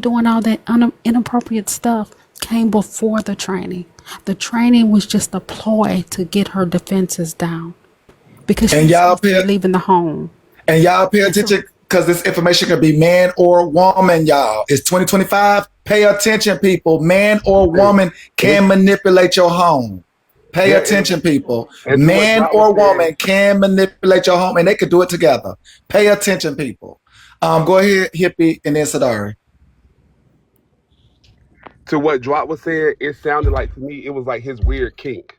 doing all that inappropriate stuff came before the training. The training was just a ploy to get her defenses down because And she's y'all supposed to pay be leaving the home. and y'all pay And so, attention because this information could be man or woman, y'all. It's 2025. Pay attention, people. Man or Hey, woman it's can manipulate your home. Pay yeah, attention, people. and to what Man Drop was or saying, woman can manipulate your home, and they could do it together. Pay attention, people. Go ahead, Hippie, and then Sadari. it sounded like to me it was like his weird kink.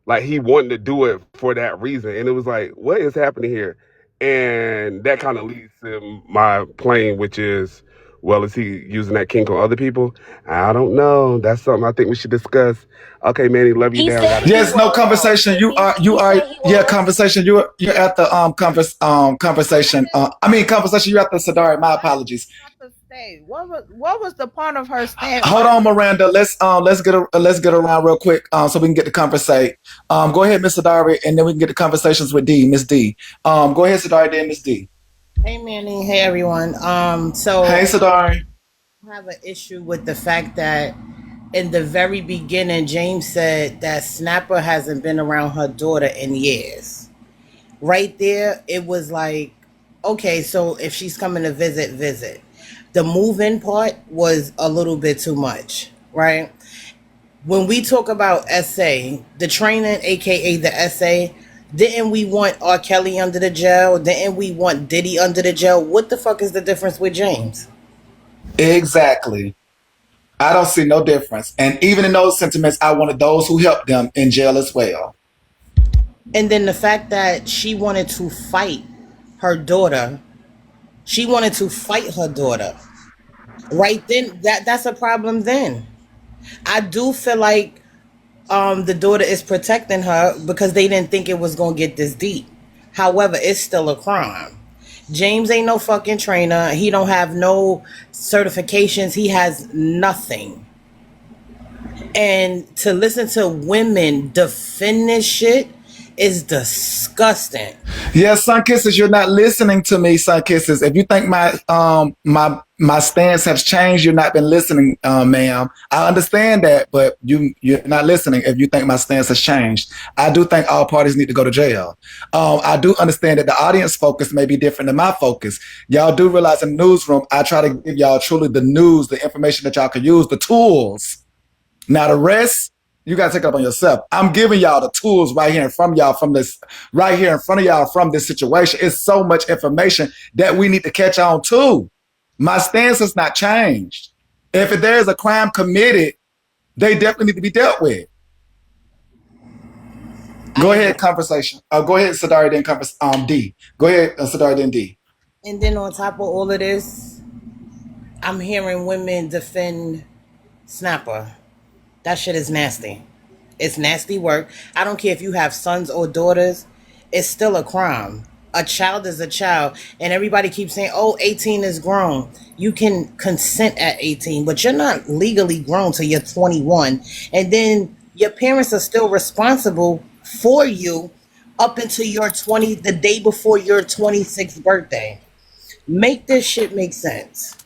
Like he wanted to do it for that reason, and it was like, what is happening here? And that kind of leads to my plane, which is, well, is he using that kink on other people? I don't know. That's something I think we should discuss. Okay, Manny, love you He down. said Gotta he Yes, no go. was though. conversation. You are, you He are, said he yeah, was. conversation. You're at the conversation. Conversation. You're at the Sadari. My apologies. To stay. What was the point of her staying? Hold on, Miranda. Let's get around real quick, so we can get to conversate. Go ahead, Miss Sadari, and then we can get to conversations with D, Miss D. Go ahead, Sadari, then Miss D. Hey Manny, hey everyone. Hey, So Sadari. I have an issue with the fact that in the very beginning, James said that Snapper hasn't been around her daughter in years. Right there, it was like, okay, so if she's coming to visit, visit. The move-in part was a little bit too much, right? When we talk about SA, the training, aka the SA, didn't we want R. Kelly under the jail? Didn't we want Diddy under the jail? What the fuck is the difference with James? Exactly. I don't see no difference, and even in those sentiments, I wanted those who helped them in jail as well. And then the fact that she wanted to fight her daughter, she wanted to fight her daughter. Right then, that's a problem then. I do feel like the daughter is protecting her because they didn't think it was gonna get this deep. However, it's still a crime. James ain't no fucking trainer. He don't have no certifications. He has nothing. And to listen to women defend this shit is disgusting. Yeah, Sun Kisses, you're not listening to me, Sun Kisses. If you think my stance has changed, you've not been listening, ma'am. I understand that, but you're not listening if you think my stance has changed. I do think all parties need to go to jail. I do understand that the audience focus may be different than my focus. Y'all do realize in the newsroom, I try to give y'all truly the news, the information that y'all can use, the tools. Now the rest, you gotta take it up on yourself. I'm giving y'all the tools right here in front of y'all from this, right here in front of y'all from this situation. It's so much information that we need to catch on to. My stance has not changed. If there is a crime committed, they definitely need to be dealt with. Go I ahead, agree. conversation. Go ahead, Sadari, then D. Go ahead, Sadari, then D. And then on top of all of this, I'm hearing women defend Snapper. That shit is nasty. It's nasty work. I don't care if you have sons or daughters, it's still a crime. A child is a child. And everybody keeps saying, oh, 18 is grown. You can consent at 18, but you're not legally grown till you're 21. And then your parents are still responsible for you up until your 20, the day before your 26th birthday. Make this shit make sense.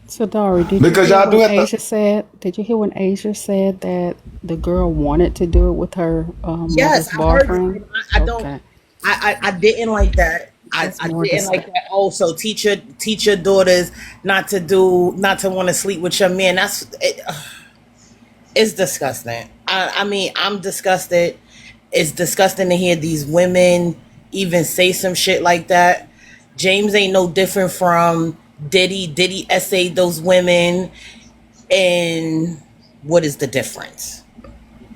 so Dari, did you Because hear y'all do when have to. Asia said? Did you hear when Asia said that the girl wanted to do it with her Yes, mother's I heard it. boyfriend? I don't. Okay, I didn't like that. that's I more didn't like disgusting. that. Oh, so teach your daughters not to want to sleep with your man. It's disgusting. I mean, I'm disgusted. It's disgusting to hear these women even say some shit like that. James ain't no different from Diddy. Diddy essayed those women, and what is the difference?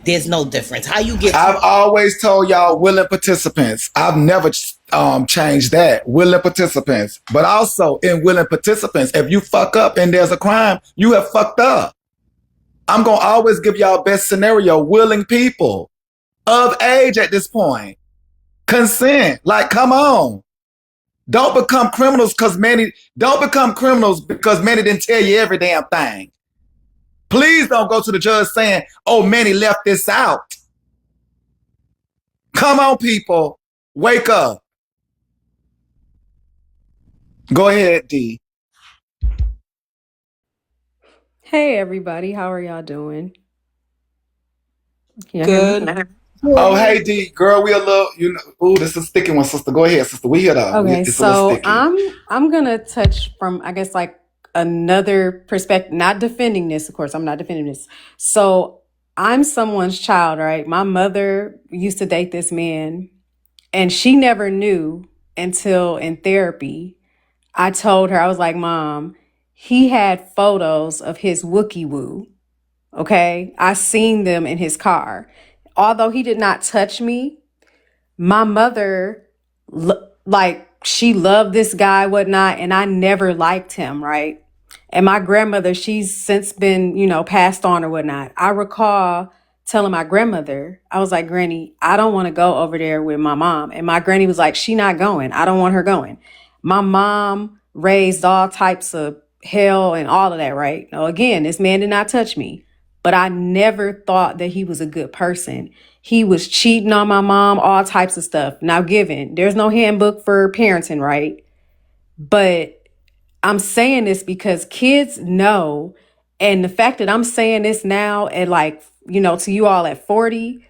There's no difference. How you get I've two? always told y'all willing participants. I've never changed that. Willing participants. But also in willing participants, if you fuck up and there's a crime, you have fucked up. I'm going to always give y'all best scenario. Willing people of age at this point. Consent. Like, come on. Don't become criminals because don't become criminals because Manny didn't tell you every damn thing. Please don't go to the judge saying, oh, Manny left this out. Come on, people. Wake up. Go ahead, D. Hey everybody, how are y'all doing? Can y'all hear me? Good. Oh, hey D, girl, we a little, you know. Ooh, this is a sticky one, sister. Go ahead, sister. We here though. Okay, It's a little so sticky. I'm gonna touch from I guess like another perspective, not defending this, of course, I'm not defending this. So I'm someone's child, right? My mother used to date this man and she never knew until in therapy. I told her, I was like, Mom, he had photos of his Wookie Woo. Okay. I seen them in his car. Although he did not touch me, my mother, like, she loved this guy, whatnot, and I never liked him, right? And my grandmother, she's since been, passed on or whatnot. I recall telling my grandmother, I was like, Granny, I don't want to go over there with my mom. And my granny was like, she not going. I don't want her going. My mom raised all types of hell and all of that, right? Now, again, this man did not touch me, but I never thought that he was a good person. He was cheating on my mom, all types of stuff. Now, given there's no handbook for parenting, right? But I'm saying this because kids know. And the fact that I'm saying this now at like, to you all at 40,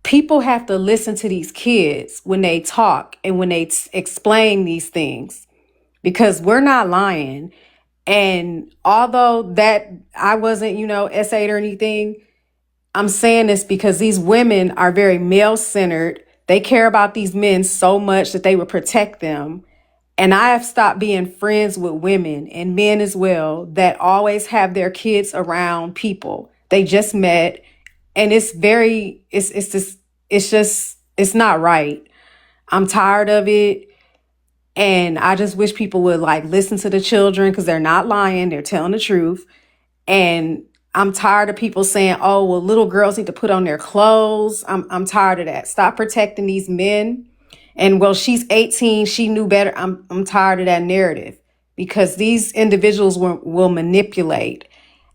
people have to listen to these kids when they talk and when they explain these things because we're not lying. And although that I wasn't, essayed or anything, I'm saying this because these women are very male centered. They care about these men so much that they would protect them. And I have stopped being friends with women and men as well that always have their kids around people they just met. And it's not right. I'm tired of it. And I just wish people would like listen to the children because they're not lying. They're telling the truth. And I'm tired of people saying, oh, well, little girls need to put on their clothes. I'm tired of that. Stop protecting these men. And well, she's 18, she knew better. I'm tired of that narrative because these individuals will manipulate.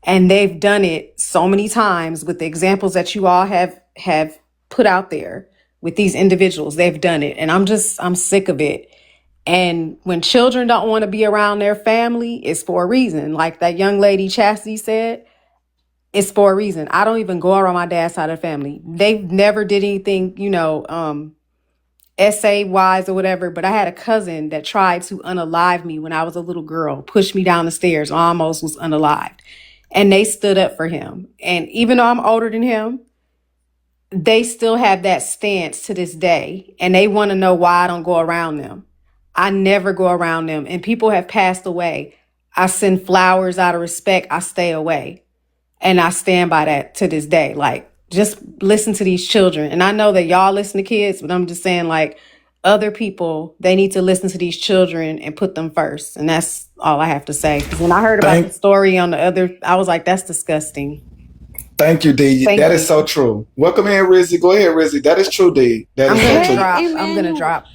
And they've done it so many times with the examples that you all have put out there with these individuals. They've done it. And I'm sick of it. And when children don't want to be around their family, it's for a reason. Like that young lady Chastity said, it's for a reason. I don't even go around my dad's side of the family. They never did anything, essay wise or whatever. But I had a cousin that tried to unalive me when I was a little girl, pushed me down the stairs, almost was unalived. And they stood up for him. And even though I'm older than him, they still have that stance to this day. And they want to know why I don't go around them. I never go around them. And people have passed away. I send flowers out of respect. I stay away. And I stand by that to this day. Like, just listen to these children. And I know that y'all listen to kids, but I'm just saying, like, other people, they need to listen to these children and put them first. And that's all I have to say. Because when I heard about the Thank, story on the other, I was like, that's disgusting. thank you, D. Thank That is so you. true. Welcome in, Rizzy. Go ahead, Rizzy. That is true, D. That I'm is so gonna Hey, true. drop. I'm gonna Emmanuel. drop.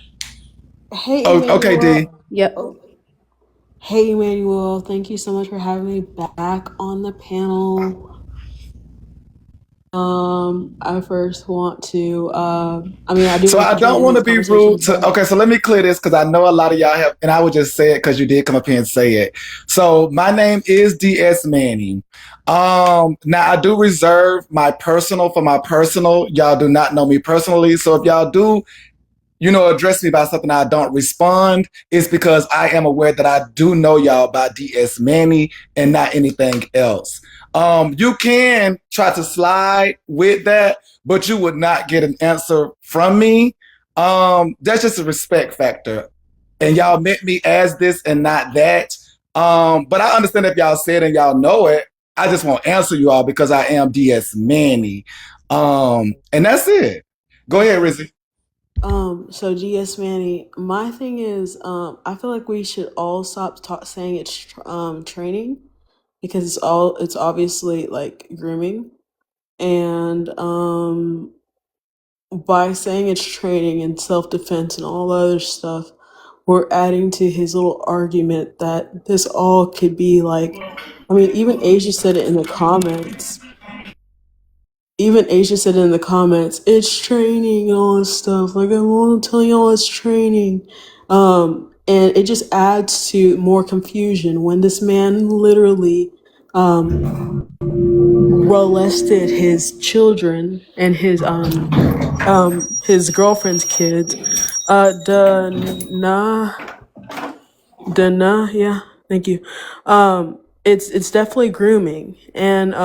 Hey, Oh, okay, D. Emmanuel. Yep. Oh, hey, Emmanuel. Thank you so much for having me back on the panel. I first want to, I do So want I to don't join in want this to be conversation rude as to. well. Okay, so let me clear this because I know a lot of y'all have, and I would just say it because you did come up here and say it. So my name is DS Manny. Now I do reserve my personal for my personal. Y'all do not know me personally, so if y'all do address me by something I don't respond, it's because I am aware that I do know y'all by DS Manny and not anything else. You can try to slide with that, but you would not get an answer from me. That's just a respect factor. And y'all met me as this and not that. But I understand if y'all said and y'all know it. I just won't answer you all because I am DS Manny. And that's it. Go ahead, Rizzy. So GS Manny, my thing is, I feel like we should all stop saying it's training because it's obviously like grooming, and by saying it's training and self defense and all the other stuff, we're adding to his little argument that this all could be like, even Asia said it in the comments. Even Asia said in the comments, it's training and all this stuff. Like, I want to tell y'all it's training. And it just adds to more confusion when this man literally molested his children and his girlfriend's kids. Dana, yeah, thank you. It's definitely grooming, and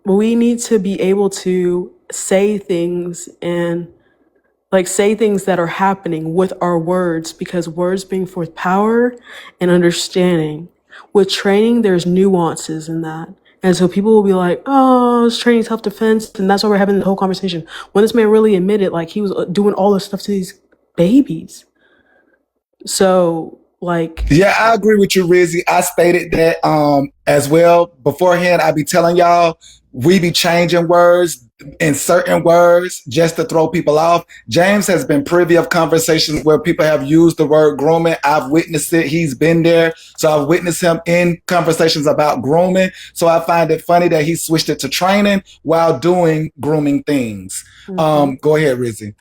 we need to be able to say things and like say things that are happening with our words because words bring forth power and understanding. With training, there's nuances in that. And so people will be like, oh, it's training self-defense. And that's why we're having the whole conversation. When this man really admitted, like, he was doing all this stuff to these babies. So, like, Yeah, I agree with you, Rizzy. I stated that as well. Beforehand, I be telling y'all we be changing words in certain words just to throw people off. James has been privy of conversations where people have used the word grooming. I've witnessed it. He's been there. So I've witnessed him in conversations about grooming. So I find it funny that he switched it to training while doing grooming things. Go ahead, Rizzy.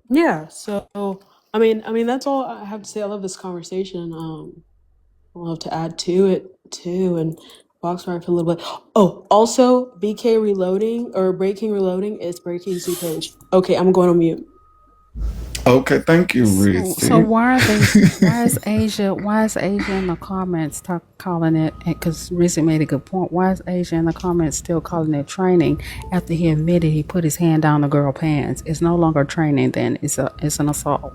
yeah. So, I mean, that's all I have to say. I love this conversation. I'd love to add to it too and box around for a little bit. Oh, also BK reloading or breaking reloading is breaking Z page. Okay, I'm going on mute. Okay, thank you, So Rizzy. why are they? Why is Asia in the comments calling it? Because Rizzy made a good point. Why is Asia in the comments still calling it training after he admitted he put his hand down the girl pants? It's no longer training. Then it's an assault.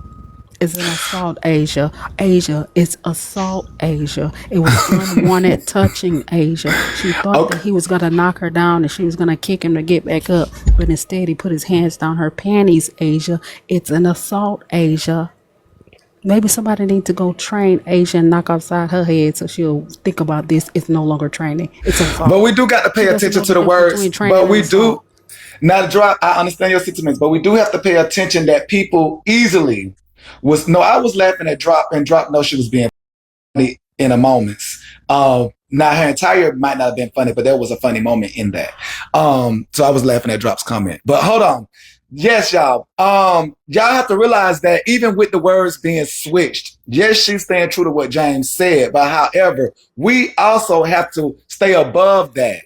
It's an assault, Asia. Asia, it's assault, Asia. It was unwanted touching, Asia. She thought that Okay. he was gonna knock her down and she was gonna kick him to get back up, but instead he put his hands down her panties, Asia. It's an assault, Asia. Maybe somebody needs to go train Asia and knock upside her head so she'll think about this. It's no longer training. It's But assault. we do got to pay She doesn't attention know to the the difference words. between training But and we do assault. not drop. I understand your sentiments, but we do have to pay attention that people easily was no. I was laughing at Drop, and Drop know she was being funny in a moments. Now her entire might not have been funny, but there was a funny moment in that. So I was laughing at Drop's comment. But hold on. Yes, y'all. Y'all have to realize that even with the words being switched, yes, she's staying true to what James said. But however, we also have to stay above that.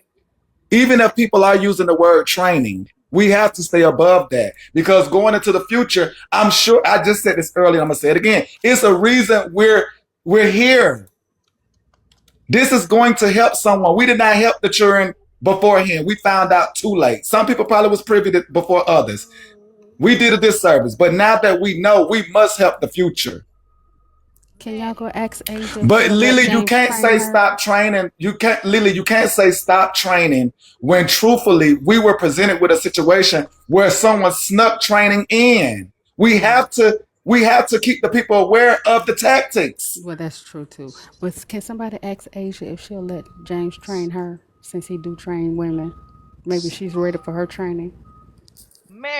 Even if people are using the word training, we have to stay above that because going into the future, I'm sure I just said this earlier. I'm gonna say it again. It's a reason we're here. This is going to help someone. We did not help the children beforehand. We found out too late. Some people probably was privy to before others. We did a disservice, but now that we know, we must help the future. Can y'all go ask Asia if But she'll let Lily, you James can't train say her? stop training. You can't, Lily, you can't say stop training when truthfully we were presented with a situation where someone snuck training in. Right. We have to keep the people aware of the tactics. Well, that's true too. But can somebody ask Asia if she'll let James train her since he do train women? Maybe she's ready for her training.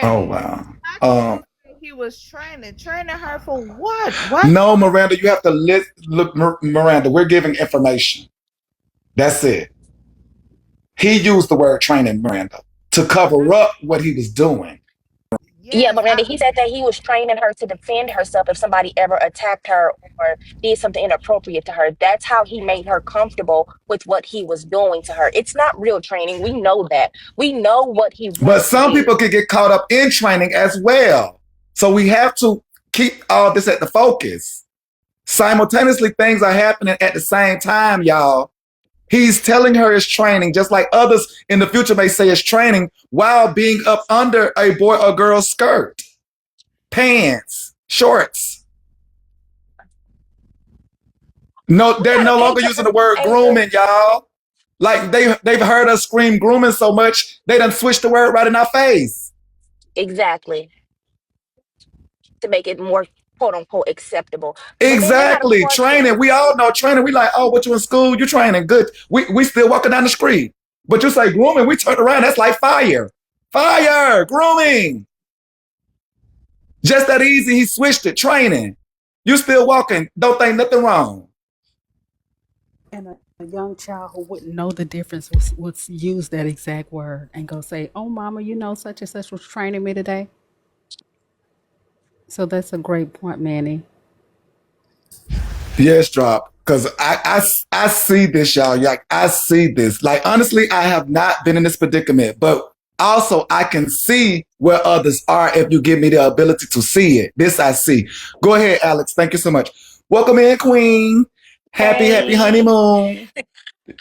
Oh Manny, wow. how can Um, you say he was training her for what? What? no, Miranda, you have to look, Miranda. We're giving information. That's it. He used the word training, Miranda, to cover up what he was doing. Yeah, Yes, I Miranda, he said that he was training her to defend herself if somebody ever attacked her or did something inappropriate to her. That's how he made her comfortable with what he was doing to her. It's not real training. We know that. We know what he But wanted to some do. people can get caught up in training as well. So we have to keep all this at the focus. Simultaneously, things are happening at the same time, y'all. He's telling her it's training, just like others in the future may say it's training, while being up under a boy or girl's skirt, pants, shorts. No, they're Yeah, no okay, longer using the word Asia. grooming, y'all. Like they've heard us scream grooming so much, they done switched the word right in our face. Exactly. To make it more quote unquote acceptable. But then they got a Exactly. Training. question. We all know training. We like, oh, what you in school? You training. Good. We still walking down the street. But you say grooming, we turn around. That's like fire. Fire. Grooming. Just that easy. He switched it. Training. You still walking. Don't think nothing wrong. And a young child who wouldn't know the difference would use that exact word and go say, "Oh, mama, you know such and such was training me today." So that's a great point, Manny. Yes, drop. Cause I see this, y'all. Like I see this. Like honestly, I have not been in this predicament, but also I can see where others are if you give me the ability to see it. This I see. Go ahead, Alex. Thank you so much. Welcome in, Queen. Happy Hey, honeymoon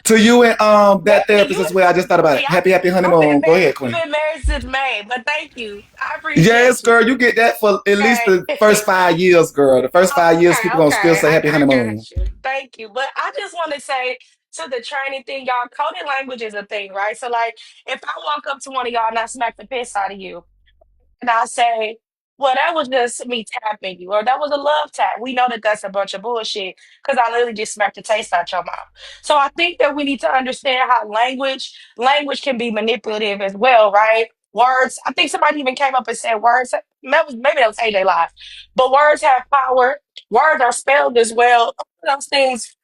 to you and that thank therapist you. as well. I just thought about it. See, Happy I've been honeymoon. Go married. ahead, I've Queen. been married since May, but thank you. I Yes, appreciate you. girl, you get that for at least the first Okay. 5 years, girl. The first Oh, 5 years, okay, people gonna still okay. say happy I honeymoon. got you. Thank you. But I just want to say to the training thing, y'all, coding language is a thing, right? So, like, if I walk up to one of y'all and I smack the piss out of you, and I say, well, that was just me tapping you, or that was a love tap. We know that that's a bunch of bullshit because I literally just smacked the taste out your mouth. So I think that we need to understand how language can be manipulative as well, right? Words. I think somebody even came up and said words. Maybe that was AJ Live, but words have power. Words are spelled as well. All of those things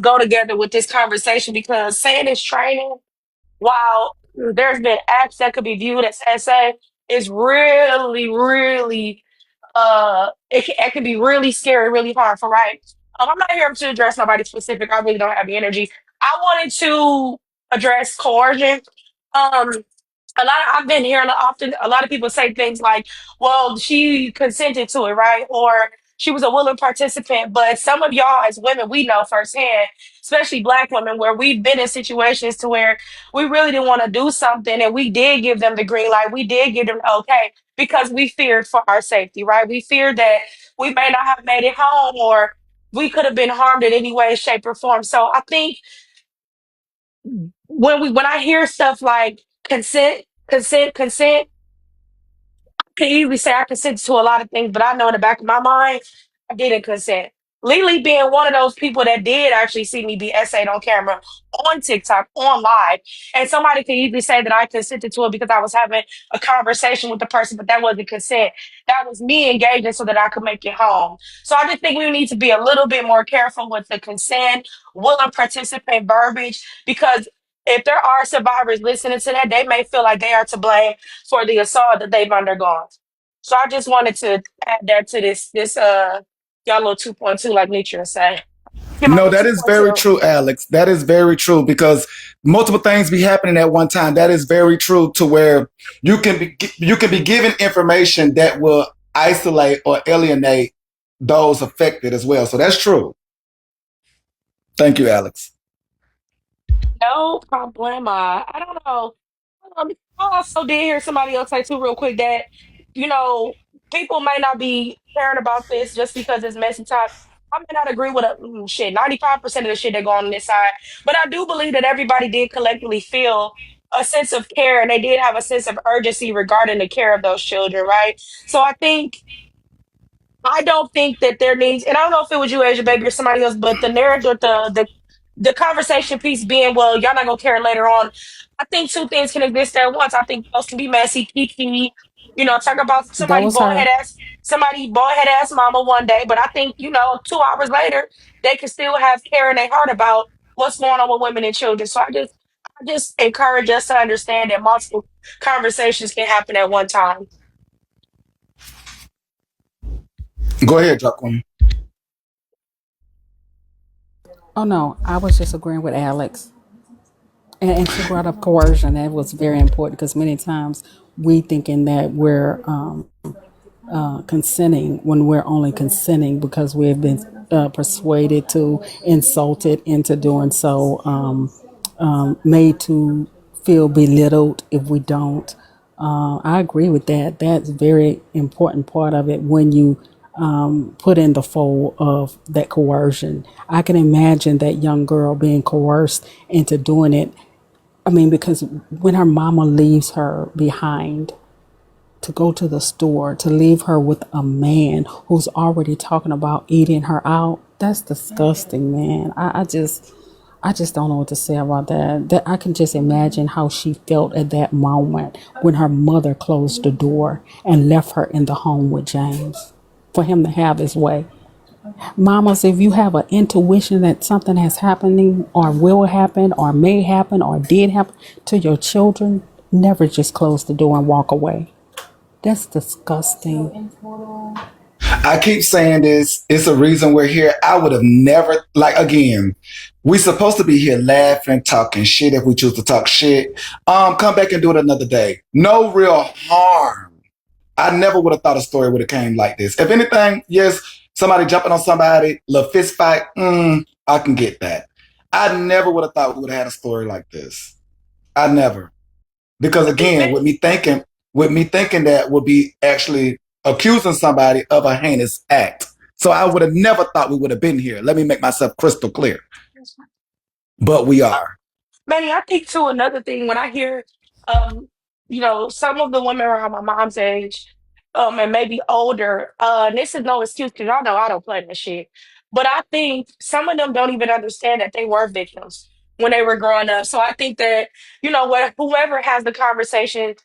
go together with this conversation because saying it's training while there's been acts that could be viewed as essay, it's really, really, it can be really scary, really harmful, right? I'm not here to address nobody specific. I really don't have the energy. I wanted to address coercion. Um, I've been hearing often a lot of people say things like, well, she consented to it, right? Or she was a willing participant. But some of y'all as women, we know firsthand, especially black women, where we've been in situations to where we really didn't want to do something and we did give them the green light. We did give them the okay because we feared for our safety, right? We feared that we may not have made it home or we could have been harmed in any way, shape, or form. So I think when I hear stuff like consent, can easily say I consent to a lot of things, but I know in the back of my mind, I didn't consent. Lily being one of those people that did actually see me be essayed on camera, on TikTok, on live. And somebody could easily say that I consented to it because I was having a conversation with the person, but that wasn't consent. That was me engaging so that I could make it home. So I just think we need to be a little bit more careful with the consent, willing participant verbiage, because if there are survivors listening to that, they may feel like they are to blame for the assault that they've undergone. So I just wanted to add that to this y'all little 2.2 like Nietzsche say. Get my No, little that is very 2.2. true, Alex. That is very true because multiple things be happening at one time. That is very true to where you can be given information that will isolate or alienate those affected as well. So that's true. Thank you, Alex. No problema. I don't know. I also did hear somebody else say too, real quick, that you know people may not be caring about this just because it's messy talk. I may not agree with 95% of the shit that go on this side, but I do believe that everybody did collectively feel a sense of care and they did have a sense of urgency regarding the care of those children, right? So I don't think that there needs, and I don't know if it was you, Asia Baby, or somebody else, but the narrative, the conversation piece being, well, y'all not gonna care later on. I think two things can exist at once. I think those can be messy, kiki, talk about That was her. somebody boy head ass mama one day, but I think 2 hours later they can still have care in their heart about what's going on with women and children. So I just encourage us to understand that multiple conversations can happen at one time. Go ahead, Jacqueline. Oh no, I was just agreeing with Alex. And she brought up coercion. That was very important because many times we thinking that we're consenting when we're only consenting because we've been persuaded to, insulted into doing so, made to feel belittled if we don't. I agree with that. That's a very important part of it when you put in the fold of that coercion. I can imagine that young girl being coerced into doing it. I mean, because when her mama leaves her behind to go to the store, to leave her with a man who's already talking about eating her out, that's disgusting, man. I just don't know what to say about that. That I can just imagine how she felt at that moment when her mother closed the door and left her in the home with James for him to have his way. Mamas, if you have an intuition that something has happening or will happen or may happen or did happen to your children, never just close the door and walk away. That's disgusting. I keep saying this. It's a reason we're here. I would have never, like, again, we supposed to be here laughing, talking shit if we choose to talk shit. Come back and do it another day. No real harm. I never would have thought a story would have came like this. If anything, yes, somebody jumping on somebody, little fist fight, I can get that. I never would have thought we would have had a story like this. I never. Because I think again, with me thinking that would be actually accusing somebody of a heinous act. So I would have never thought we would have been here. Let me make myself crystal clear. But we are. Manny, I think too another thing when I hear um, some of the women around my mom's age, and maybe older, and this is no excuse because y'all know I don't play that shit. But I think some of them don't even understand that they were victims when they were growing up. So I think that, whoever has the conversation,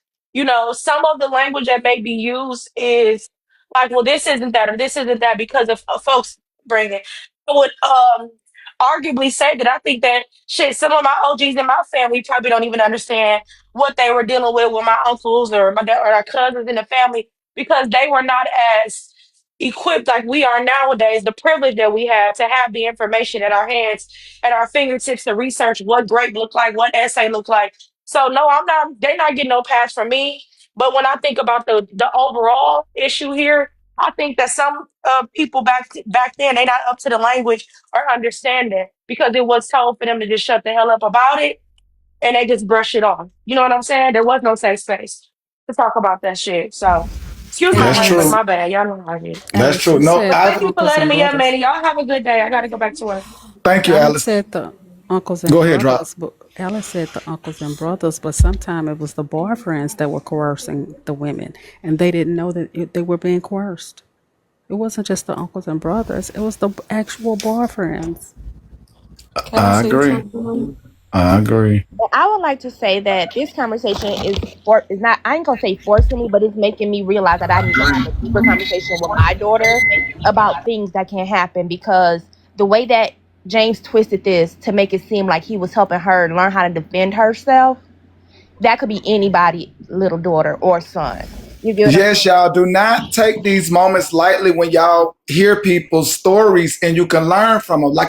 some of the language that may be used is like, well, this isn't that or this isn't that because of folks bringing. I would arguably say that I think that shit, some of my OGs in my family probably don't even understand what they were dealing with my uncles or my dad or our cousins in the family because they were not as equipped like we are nowadays. The privilege that we have to have the information at our hands, at our fingertips to research what grape look like, what essay look like. So no, I'm not. They're not getting no pass from me. But when I think about the overall issue here, I think that some people back then they not up to the language or understanding because it was told for them to just shut the hell up about it and they just brush it off. You know what I'm saying? There was no safe space to talk about that shit. So, excuse my That's language, Alice, true. my bad. Y'all know how I get. That's Alice, true. you No, said But the thank I you for uncles letting and me up, brothers. man. Y'all have a good day. I got to go back to work. thank you, Alice Alice. said the uncles and Go ahead, drop. brothers, but Alice said the uncles and brothers, but sometimes it was the boyfriends that were coercing the women, and they didn't know that they were being coerced. It wasn't just the uncles and brothers; it was the actual boyfriends. Can I I say agree. something? I agree. I would like to say that this conversation is not, I ain't gonna say forcing me, but it's making me realize that I need to have a deeper conversation with my daughter about things that can happen because the way that James twisted this to make it seem like he was helping her learn how to defend herself, that could be anybody, little daughter or son. You get what I'm Yes, saying? y'all do not take these moments lightly when y'all hear people's stories and you can learn from them. Like